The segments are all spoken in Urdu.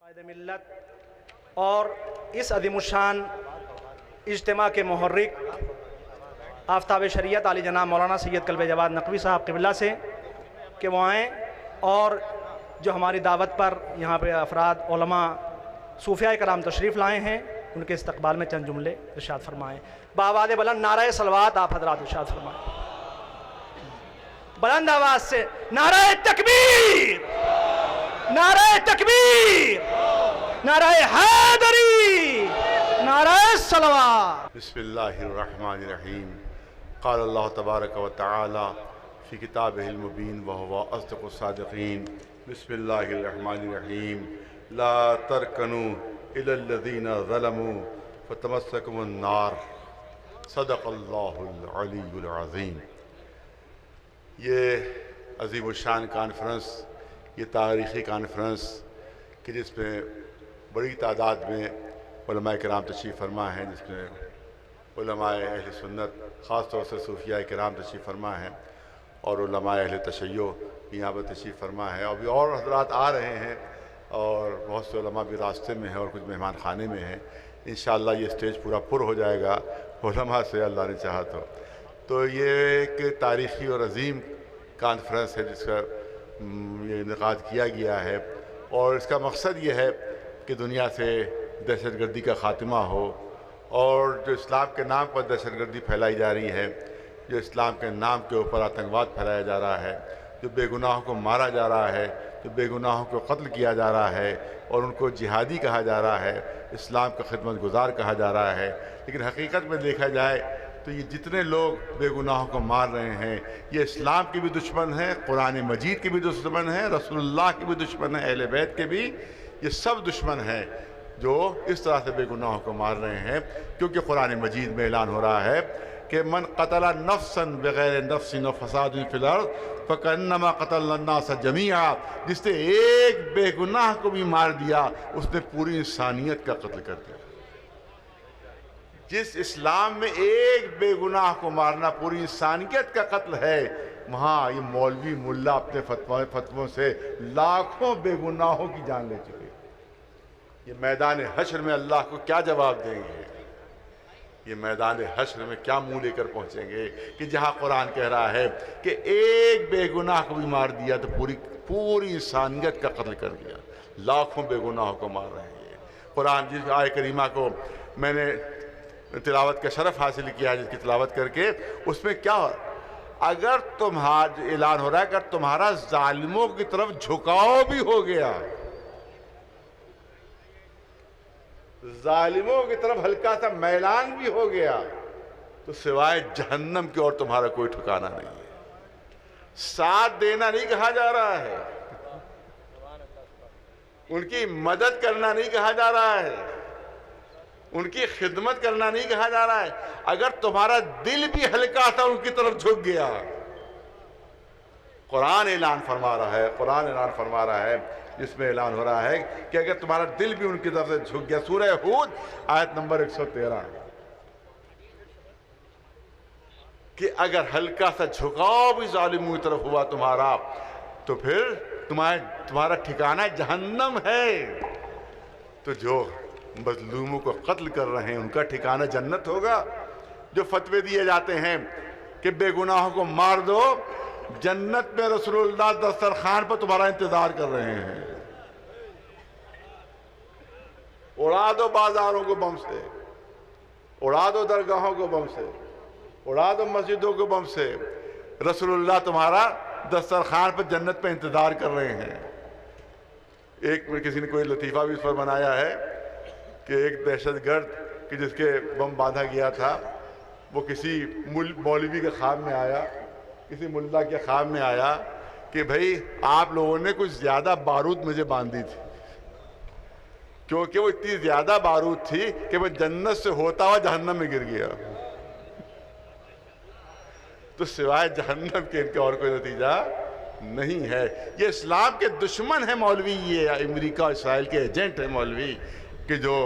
قائد ملت اور اس عظیم الشان اجتماع کے محرک آفتاب شریعت علی جناب مولانا سید قلب جواد نقوی صاحب قبلہ سے کہ وہ آئیں اور جو ہماری دعوت پر یہاں پہ افراد علماء صوفیاء کرام تشریف لائے ہیں ان کے استقبال میں چند جملے ارشاد فرمائیں۔ بآواز بلند نعرہ صلوات آپ حضرات ارشاد فرمائیں، بلند آواز سے نعرہ تکبیر، نعرہ تکبیر، نعرہ حیدری، نعرہ صلوات۔ بسم اللہ الرحمن الرحیم۔ قال اللہ تبارک و تعالی فی کتابہ المبین وہو اصدق الصادقین۔ بسم اللہ الرحمن الرحیم۔ لا ترکنوا الی الذین ظلموا فتمسکم النار۔ صدق اللہ العلی العظیم۔ یہ عظیم الشان کانفرنس، یہ تاریخی کانفرنس کہ جس میں بڑی تعداد میں علماء کرام تشریف فرما ہیں، جس میں علماء اہل سنت خاص طور سے صوفیاء کرام تشریف فرما ہیں اور علماء اہل تشیع یہاں پر تشریف فرما ہے، ابھی اور حضرات آ رہے ہیں اور بہت سے علماء بھی راستے میں ہیں اور کچھ مہمان خانے میں ہیں۔ انشاءاللہ یہ اسٹیج پورا پر ہو جائے گا علماء سے، اللہ نے چاہا تو یہ ایک تاریخی اور عظیم کانفرنس ہے جس کا یہ انعقاد کیا گیا ہے، اور اس کا مقصد یہ ہے کہ دنیا سے دہشت گردی کا خاتمہ ہو، اور جو اسلام کے نام پر دہشت گردی پھیلائی جا رہی ہے، جو اسلام کے نام کے اوپر آتنکواد پھیلایا جا رہا ہے، جو بے گناہوں کو مارا جا رہا ہے، جو بے گناہوں کو قتل کیا جا رہا ہے اور ان کو جہادی کہا جا رہا ہے، اسلام کا خدمت گزار کہا جا رہا ہے، لیکن حقیقت میں دیکھا جائے تو یہ جتنے لوگ بے گناہوں کو مار رہے ہیں یہ اسلام کے بھی دشمن ہیں، قرآن مجید کے بھی دشمن ہیں، رسول اللہ کے بھی دشمن ہیں، اہل بیت کے بھی، یہ سب دشمن ہیں جو اس طرح سے بے گناہوں کو مار رہے ہیں، کیونکہ قرآن مجید میں اعلان ہو رہا ہے کہ من قتل نفسا بغیر نفس و فساد فی الارض فکأنما قتل الناس جمیعا، جس نے ایک بے گناہ کو بھی مار دیا اس نے پوری انسانیت کا قتل کر دیا۔ جس اسلام میں ایک بے گناہ کو مارنا پوری انسانیت کا قتل ہے، وہاں یہ مولوی ملا اپنے فتووں سے لاکھوں بے گناہوں کی جان لے چکے۔ یہ میدان حشر میں اللہ کو کیا جواب دیں گے؟ یہ میدان حشر میں کیا منہ لے کر پہنچیں گے کہ جہاں قرآن کہہ رہا ہے کہ ایک بے گناہ کو بھی مار دیا تو پوری انسانیت کا قتل کر دیا، لاکھوں بے گناہوں کو مار رہے ہیں۔ قرآن جس آیہ کریمہ کو میں نے تلاوت کا شرف حاصل کیا، جس کی تلاوت کر کے اس میں کیا ہو، اگر تمہارا اعلان ہو رہا ہے اگر تمہارا ظالموں کی طرف جھکاؤ بھی ہو گیا، ظالموں کی طرف ہلکا سا میلان بھی ہو گیا تو سوائے جہنم کی اور تمہارا کوئی ٹھکانہ نہیں ہے۔ ساتھ دینا نہیں کہا جا رہا ہے، ان کی مدد کرنا نہیں کہا جا رہا ہے، ان کی خدمت کرنا نہیں کہا جا رہا ہے، اگر تمہارا دل بھی ہلکا سا ان کی طرف جھک گیا، قرآن اعلان فرما رہا ہے جس میں اعلان ہو رہا ہے کہ اگر تمہارا دل بھی ان کی طرف سے جھک گیا، سورہ ہود آیت نمبر 113، کہ اگر ہلکا سا جھکاؤ بھی ظالموں کی طرف ہوا تمہارا تو پھر تمہارا ٹھکانہ جہنم ہے۔ تو جو مظلوموں کو قتل کر رہے ہیں ان کا ٹھکانہ جنت ہوگا۔ جو فتوے دیے جاتے ہیں کہ بے گناہوں کو مار دو، جنت میں رسول اللہ دسترخوان پر تمہارا انتظار کر رہے ہیں۔ اڑا دو بازاروں کو بم سے، اڑا دو درگاہوں کو بم سے، اڑا دو مسجدوں کو بم سے، رسول اللہ تمہارا دسترخوان پر جنت پہ انتظار کر رہے ہیں۔ ایک کسی نے کوئی لطیفہ بھی اس پر بنایا ہے کہ ایک دہشت گرد کہ جس کے بم باندھا گیا تھا، وہ کسی مولوی کے خواب میں آیا، کسی ملا کے خواب میں آیا کہ بھئی آپ لوگوں نے کچھ زیادہ بارود مجھے باندھی تھی، کیونکہ وہ اتنی زیادہ بارود تھی کہ میں جنت سے ہوتا ہوا جہنم میں گر گیا۔ تو سوائے جہنم کے ان کے اور کوئی نتیجہ نہیں ہے۔ یہ اسلام کے دشمن ہیں مولوی، یہ امریکہ اور اسرائیل کے ایجنٹ ہیں مولوی کہ جو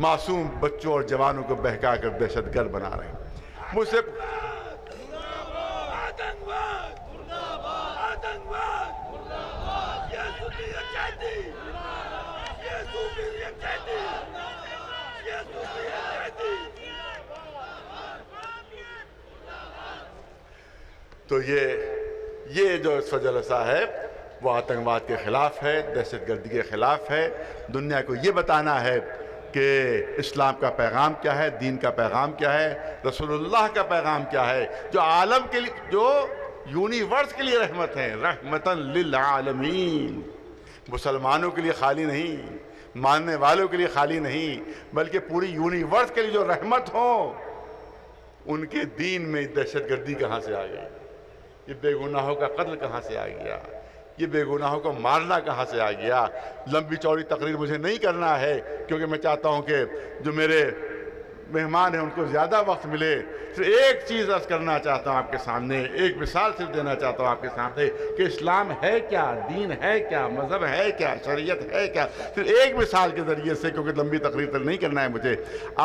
معصوم بچوں اور جوانوں کو بہکا کر دہشت گرد بنا رہے ہیں۔ مجھ سے تو یہ جو اس جلسہ ہے وہ آتنکواد کے خلاف ہے، دہشت گردی کے خلاف ہے، دنیا کو یہ بتانا ہے کہ اسلام کا پیغام کیا ہے، دین کا پیغام کیا ہے، رسول اللہ کا پیغام کیا ہے، جو عالم کے لیے، جو یونیورس کے لیے رحمت ہے، رحمتاً للعالمین، مسلمانوں کے لیے خالی نہیں، ماننے والوں کے لیے خالی نہیں، بلکہ پوری یونیورس کے لیے جو رحمت ہو، ان کے دین میں دہشت گردی کہاں سے آ گئی؟ یہ بے گناہوں کا قتل کہاں سے آ گیا؟ یہ بے گناہوں کو مارنا کہاں سے آ گیا؟ لمبی چوڑی تقریر مجھے نہیں کرنا ہے، کیونکہ میں چاہتا ہوں کہ جو میرے مہمان ہیں ان کو زیادہ وقت ملے۔ صرف ایک چیز عرض کرنا چاہتا ہوں آپ کے سامنے، ایک مثال صرف دینا چاہتا ہوں آپ کے سامنے کہ اسلام ہے کیا، دین ہے کیا، مذہب ہے کیا، شریعت ہے کیا۔ صرف ایک مثال کے ذریعے سے، کیونکہ لمبی تقریر تک نہیں کرنا ہے مجھے،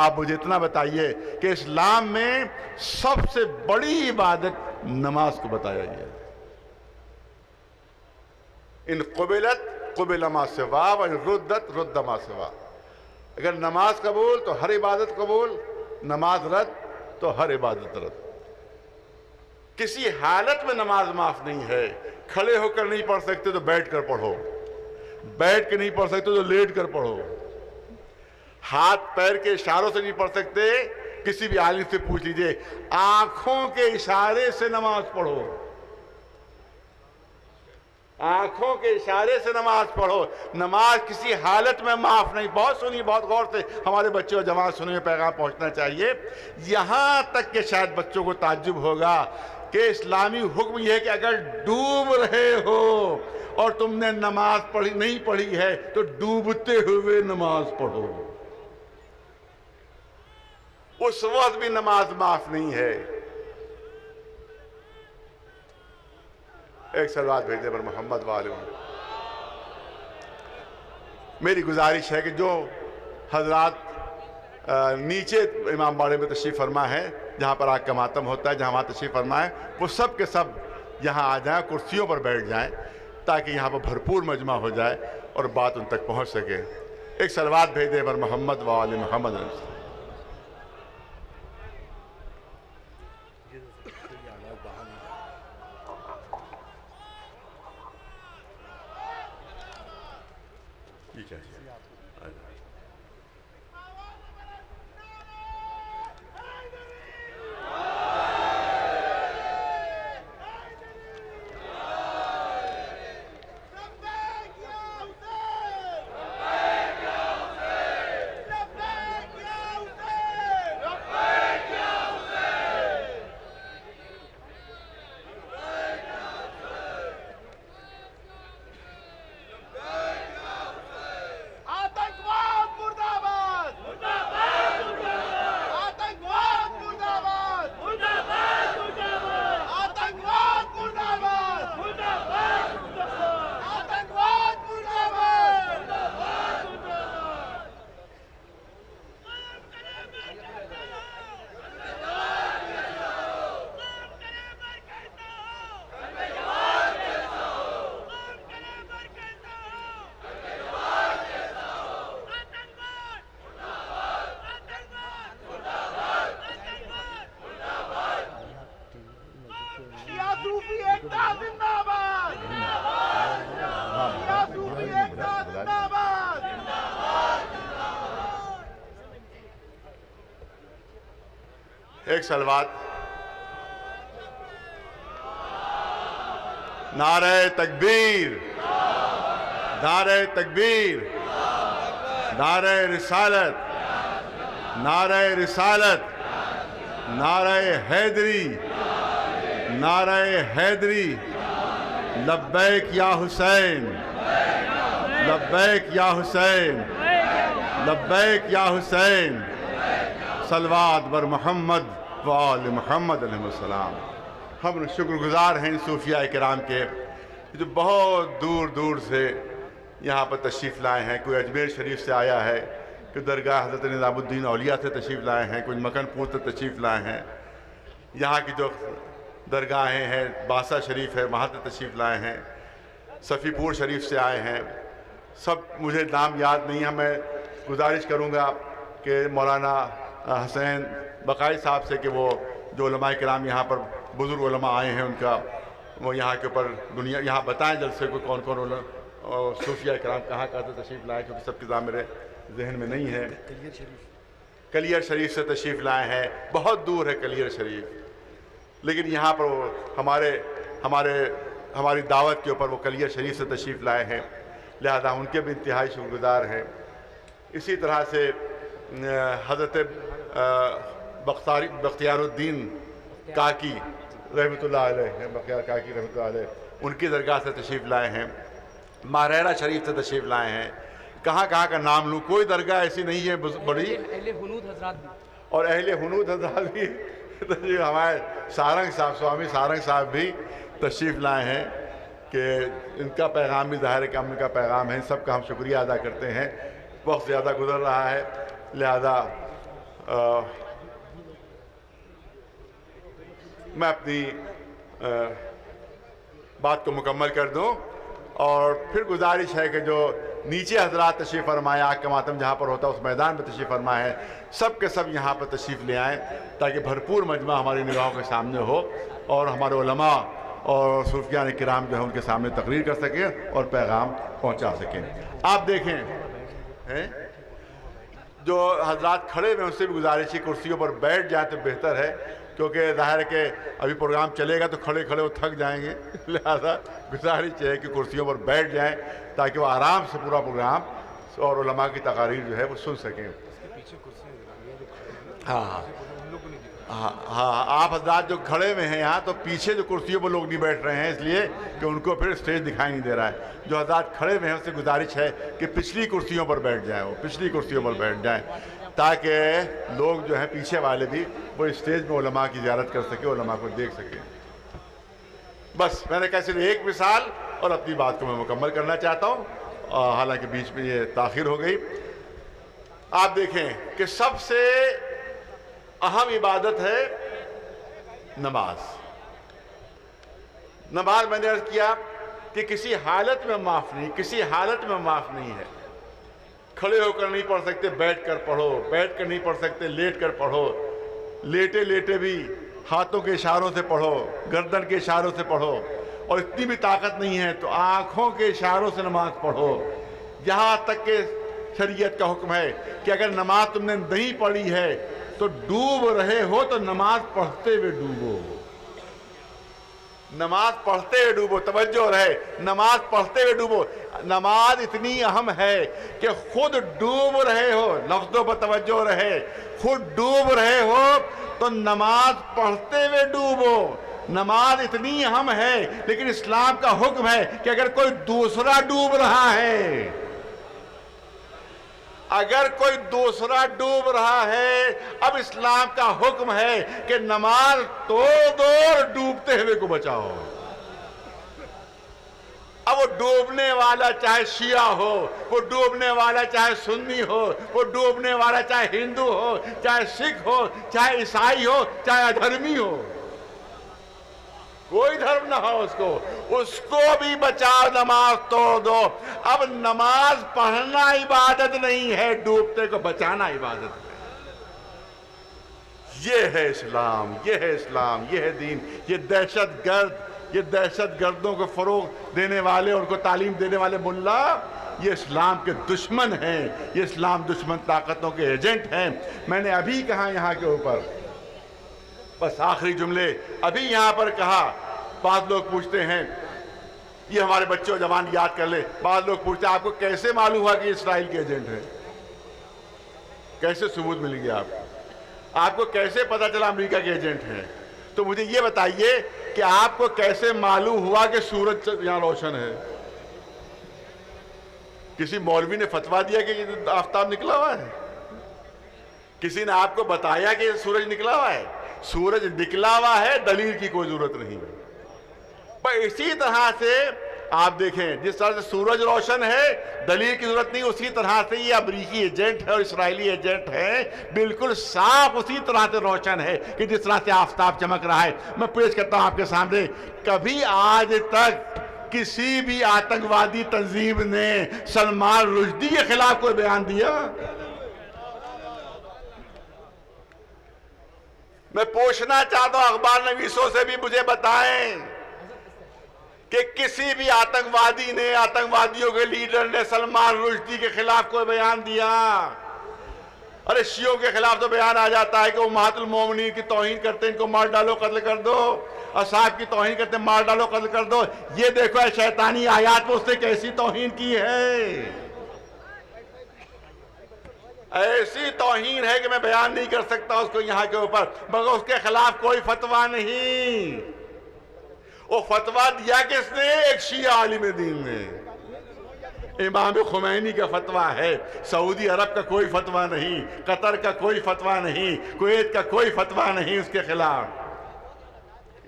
آپ مجھے اتنا بتائیے کہ اسلام میں سب سے بڑی عبادت نماز کو بتایا گیا ہے۔ ان قبلت قبل ما سوا و ان ردت رد ما سوا۔ اگر نماز قبول تو ہر عبادت قبول، نماز رد تو ہر عبادت رد۔ کسی حالت میں نماز معاف نہیں ہے۔ کھڑے ہو کر نہیں پڑھ سکتے تو بیٹھ کر پڑھو، بیٹھ کے نہیں پڑھ سکتے تو لیٹ کر پڑھو، ہاتھ پیر کے اشاروں سے نہیں پڑھ سکتے، کسی بھی عالم سے پوچھ لیجئے، آنکھوں کے اشارے سے نماز پڑھو، آنکھوں کے اشارے سے نماز پڑھو۔ نماز کسی حالت میں معاف نہیں۔ بہت سنیے، بہت غور سے ہمارے بچے اور جوان سنیے، پیغام پہنچنا چاہیے۔ یہاں تک کہ شاید بچوں کو تعجب ہوگا کہ اسلامی حکم یہ ہے کہ اگر ڈوب رہے ہو اور تم نے نماز نہیں پڑھی ہے تو ڈوبتے ہوئے نماز پڑھو۔ اس وقت بھی نماز معاف نہیں ہے۔ ایک سلوات بھیجنے پر محمد وآلہ محمد۔ میری گزارش ہے کہ جو حضرات نیچے امام باڑے میں تشریف فرما ہے، جہاں پر آگ کا ماتم ہوتا ہے، جہاں وہاں تشریف فرما ہے، وہ سب کے سب یہاں آ جائیں، کرسیوں پر بیٹھ جائیں تاکہ یہاں پر بھرپور مجمع ہو جائے اور بات ان تک پہنچ سکے۔ ایک سلوات بھیجنے پر محمد وآلہ محمد۔ ایک سلوات۔ نعرہ تکبیر، نعرہ تکبیر، نعرہ رسالت، نعرہ رسالت، نعرہ حیدری، نعرہ حیدری، لبیک یا حسین، لبیک یا حسین، لبیک یا حسین۔ صلوات بر محمد وآل محمد علیہ السلام۔ ہم شکر گزار ہیں صوفیاء کرام کے جو بہت دور دور سے یہاں پر تشریف لائے ہیں۔ کوئی اجمیر شریف سے آیا ہے، کوئی درگاہ حضرت نظام الدین اولیاء سے تشریف لائے ہیں، کوئی مکن پور سے تشریف لائے ہیں، یہاں کی جو درگاہیں ہیں، باسا شریف ہے وہاں سے تشریف لائے ہیں، صفی پور شریف سے آئے ہیں، سب مجھے نام یاد نہیں ہے. میں گزارش کروں گا کہ مولانا حسین بقائی صاحب سے کہ وہ جو علماء کرام یہاں پر بزرگ علماء آئے ہیں ان کا وہ یہاں کے اوپر دنیا یہاں بتائیں جلسے کو کون کون صوفیہ کرام کہاں سے تشریف لائے, کیونکہ سب کے نام میرے ذہن میں نہیں ہے. کلیر شریف سے تشریف لائے ہیں, بہت دور ہے کلیر شریف, لیکن یہاں پر وہ ہماری دعوت کے اوپر وہ کلیر شریف سے تشریف لائے ہیں, لہذا ان کے بھی انتہائی شکر گزار ہیں. اسی طرح سے حضرت بختیار الدین کاکی رحمۃ اللہ علیہ, بختیار کاکی رحمۃ اللہ علیہ, ان کی درگاہ سے تشریف لائے ہیں. ماریرہ شریف سے تشریف لائے ہیں. کہاں کا نام لوں, کوئی درگاہ ایسی نہیں ہے بڑی. اہل حنود حضرات بھی, اور اہل حنود حضرات بھی ہمارے سارنگ صاحب, سوامی سارنگ صاحب بھی تشریف لائے ہیں کہ ان کا پیغام بھی ظاہر ہے کہ امن کا پیغام ہے. سب کا ہم شکریہ ادا کرتے ہیں. وقت زیادہ گزر رہا ہے, لہذا میں اپنی بات کو مکمل کر دوں, اور پھر گزارش ہے کہ جو نیچے حضرات تشریف فرمائے, آگ کا ماتم جہاں پر ہوتا ہے اس میدان میں تشریف فرمائے ہیں, سب کے سب یہاں پر تشریف لے آئیں تاکہ بھرپور مجمع ہماری نگاہوں کے سامنے ہو اور ہمارے علماء اور صوفیان کرام جو ہے ان کے سامنے تقریر کر سکیں اور پیغام پہنچا سکیں. آپ دیکھیں جو حضرات کھڑے ہوئے ان سے بھی گزارش ہے کرسیوں پر بیٹھ جائیں تو بہتر ہے, کیونکہ ظاہر ہے کہ ابھی پروگرام چلے گا تو کھڑے کھڑے وہ تھک جائیں گے. لہذا گزارش ہے کہ کرسیوں پر بیٹھ جائیں تاکہ وہ آرام سے پورا پروگرام اور علماء کی تقاریر جو ہے وہ سن سکیں. ہاں آپ حضرات جو کھڑے ہوئے ہیں یہاں, تو پیچھے جو کرسیوں پر لوگ نہیں بیٹھ رہے ہیں اس لیے کہ ان کو پھر اسٹیج دکھائی نہیں دے رہا ہے. جو حضرات کھڑے ہوئے ہیں اس سے گزارش ہے کہ پچھلی کرسیوں پر بیٹھ جائیں, وہ پچھلی کرسیوں پر بیٹھ جائیں تاکہ لوگ جو ہیں پیچھے والے بھی وہ اسٹیج میں علماء کی زیارت کر سکے, علماء کو دیکھ سکے. بس میں نے کہا ایک مثال اور اپنی بات کو میں مکمل کرنا چاہتا ہوں, حالانکہ بیچ میں یہ تاخیر ہو گئی. آپ دیکھیں کہ سب سے اہم عبادت ہے نماز. نماز میں نے عرض کیا کہ کسی حالت میں معاف نہیں, کسی حالت میں معاف نہیں ہے. کھڑے ہو کر نہیں پڑھ سکتے, بیٹھ کر پڑھو, بیٹھ کر نہیں پڑھ سکتے لیٹ کر پڑھو, لیٹے لیٹے بھی ہاتھوں کے اشاروں سے پڑھو, گردن کے اشاروں سے پڑھو, اور اتنی بھی طاقت نہیں ہے تو آنکھوں کے اشاروں سے نماز پڑھو. یہاں تک کہ شریعت کا حکم ہے کہ اگر نماز تم نے نہیں پڑھی ہے تو ڈوب رہے ہو تو نماز پڑھتے ہوئے ڈوبو, نماز پڑھتے ہوئے ڈوبو, توجہ رہے, نماز پڑھتے ہوئے ڈوبو. نماز اتنی اہم ہے کہ خود ڈوب رہے ہو, لفظوں پر توجہ رہے, خود ڈوب رہے ہو تو نماز پڑھتے ہوئے ڈوبو. نماز اتنی اہم ہے, لیکن اسلام کا حکم ہے کہ اگر کوئی دوسرا ڈوب رہا ہے, اگر کوئی دوسرا ڈوب رہا ہے, اب اسلام کا حکم ہے کہ نماز توڑ دو اور ڈوبتے ہوئے کو بچاؤ. اب وہ ڈوبنے والا چاہے شیعہ ہو, وہ ڈوبنے والا چاہے سنی ہو, وہ ڈوبنے والا چاہے ہندو ہو, چاہے سکھ ہو, چاہے عیسائی ہو, چاہے ادھرمی ہو, کوئی دھرم نہ ہو اس کو بھی بچاؤ, نماز توڑ دو. اب نماز پڑھنا عبادت نہیں ہے, ڈوبتے کو بچانا عبادت ہے. یہ ہے اسلام, یہ ہے اسلام, یہ ہے دین. یہ دہشت گردوں کو فروغ دینے والے, ان کو تعلیم دینے والے ملا, یہ اسلام کے دشمن ہیں, یہ اسلام دشمن طاقتوں کے ایجنٹ ہیں. میں نے ابھی کہا یہاں کے اوپر, بس آخری جملے ابھی یہاں پر کہا. بعض لوگ پوچھتے ہیں, یہ ہمارے بچے و جوان یاد کر لے, بعض لوگ پوچھتے ہیں آپ کو کیسے معلوم ہوا کہ اسرائیل کے ایجنٹ ہے, کیسے ثبوت مل گیا آپ کو کیسے پتا چلا امریکہ کے ایجنٹ ہیں؟ تو مجھے یہ بتائیے کہ آپ کو کیسے معلوم ہوا کہ سورج یہاں روشن ہے؟ کسی مولوی نے فتویٰ دیا کہ آفتاب نکلا ہوا ہے؟ کسی نے آپ کو بتایا کہ سورج نکلا ہوا ہے؟ سورج نکلا ہوا ہے, دلیل کی کوئی ضرورت نہیں. پر اسی طرح سے آپ دیکھیں, جس طرح سے سورج روشن ہے دلیل کی ضرورت نہیں, اسی طرح سے یہ امریکی ایجنٹ ہے اور اسرائیلی ایجنٹ ہے, بالکل صاف اسی طرح سے روشن ہے کہ جس طرح سے آفتاب چمک رہا ہے. میں پیش کرتا ہوں آپ کے سامنے, کبھی آج تک کسی بھی آتنکوادی تنظیم نے سلمان رشدی کے خلاف کوئی بیان دیا؟ میں پوچھنا چاہتا ہوں اخبار نویسوں سے بھی مجھے بتائیں کہ کسی بھی آتنکوادی نے، آتنکوادیوں کے لیڈر نے سلمان رشدی کے خلاف کوئی بیان دیا؟ ارے شیعوں کے خلاف تو بیان آ جاتا ہے کہ امہات المومنین کی توہین کرتے ہیں، ان کو مار ڈالو، قتل کر دو، اصحاب کی توہین کرتے ہیں، مار ڈالو، قتل کر دو۔ یہ دیکھو اے شیطانی آیات میں اس نے کیسی توہین کی ہے، ایسی توہین ہے کہ میں بیان نہیں کر سکتا اس کو یہاں کے اوپر، مگر اس کے خلاف کوئی فتویٰ نہیں۔ وہ فتویٰ دیا کس نے؟ ایک شیعہ عالم دین نے۔ امام خمینی کا فتویٰ ہے، سعودی عرب کا کوئی فتویٰ نہیں، قطر کا کوئی فتویٰ نہیں، کویت کا کوئی فتویٰ نہیں اس کے خلاف۔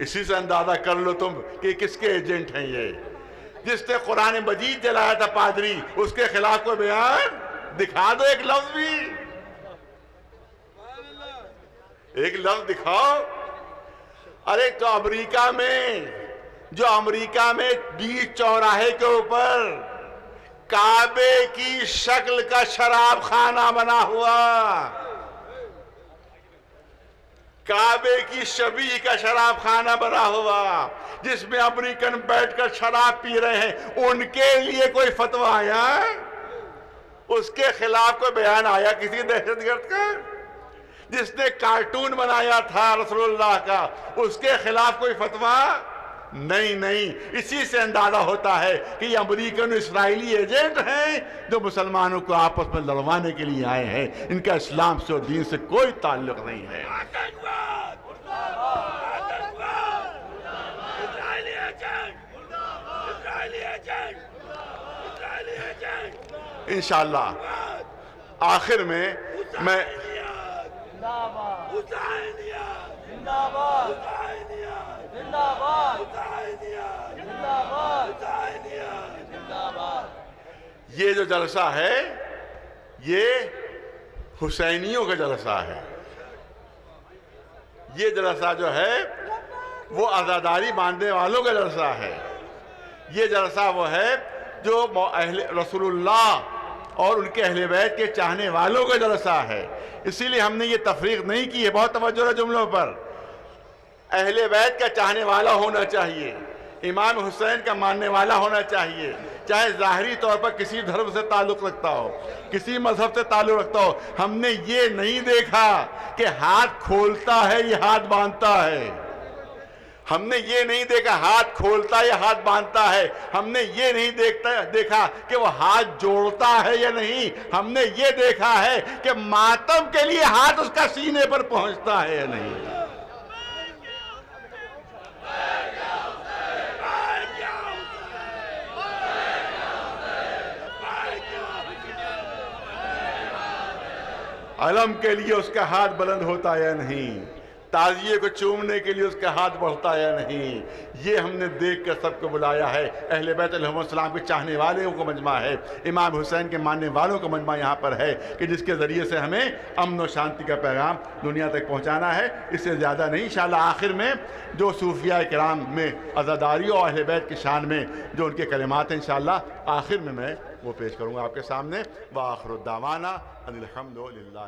اسی سے اندازہ کر لو تم کہ کس کے ایجنٹ ہیں یہ۔ جس نے قرآن مجید جلایا تھا پادری، اس کے خلاف کوئی بیان دکھا دو، ایک لفظ بھی، ایک لفظ دکھاؤ۔ ارے تو امریکہ میں بیچ چوراہے کے اوپر کعبے کی شکل کا شراب خانہ بنا ہوا، کعبے کی شبیہ کا شراب خانہ بنا ہوا، جس میں امریکن بیٹھ کر شراب پی رہے ہیں، ان کے لیے کوئی فتویٰ آیا؟ اس کے خلاف کوئی بیان آیا کسی دہشت گرد کا؟ جس نے کارٹون بنایا تھا رسول اللہ کا، اس کے خلاف کوئی فتویٰ نہیں۔ اسی سے اندازہ ہوتا ہے کہ یہ امریکن اسرائیلی ایجنٹ ہیں جو مسلمانوں کو آپس میں لڑوانے کے لیے آئے ہیں، ان کا اسلام سے اور دین سے کوئی تعلق نہیں ہے۔ انشاءاللہ آخر میں یہ جو جلسہ ہے یہ حسینیوں کا جلسہ ہے، یہ جلسہ جو ہے وہ عزاداری ماننے والوں کا جلسہ ہے، یہ جلسہ وہ ہے جو رسول اللہ اور ان کے اہل بیت کے چاہنے والوں کا جلسہ ہے۔ اسی لیے ہم نے یہ تفریق نہیں کی ہے، بہت توجہ ہے جملوں پر۔ اہل بیت کا چاہنے والا ہونا چاہیے، امام حسین کا ماننے والا ہونا چاہیے، چاہے ظاہری طور پر کسی دھرم سے تعلق رکھتا ہو، کسی مذہب سے تعلق رکھتا ہو۔ ہم نے یہ نہیں دیکھا کہ ہاتھ کھولتا ہے یہ ہاتھ باندھتا ہے، ہم نے یہ نہیں دیکھا ہاتھ کھولتا ہے یا ہاتھ باندھتا ہے، ہم نے یہ نہیں دیکھا کہ وہ ہاتھ جوڑتا ہے یا نہیں، ہم نے یہ دیکھا ہے کہ ماتم کے لیے ہاتھ اس کا سینے پر پہنچتا ہے یا نہیں۔ علم کے لیے اس کا ہاتھ بلند ہوتا یا نہیں، تعزیے کو چومنے کے لیے اس کا ہاتھ بڑھتا یا نہیں، یہ ہم نے دیکھ کر سب کو بلایا ہے۔ اہل بیت علیہ السلام کے چاہنے والوں کو مجمع ہے، امام حسین کے ماننے والوں کا مجمع یہاں پر ہے کہ جس کے ذریعے سے ہمیں امن و شانتی کا پیغام دنیا تک پہنچانا ہے، اس سے زیادہ نہیں۔ انشاءاللہ آخر میں جو صوفیاء کرام میں عزاداری اور اہل بیت کی شان میں جو ان کے کلمات ہیں، انشاءاللہ آخر میں وہ پیش کروں گا آپ کے سامنے۔ وآخر الدعوانا ان الحمد للہ۔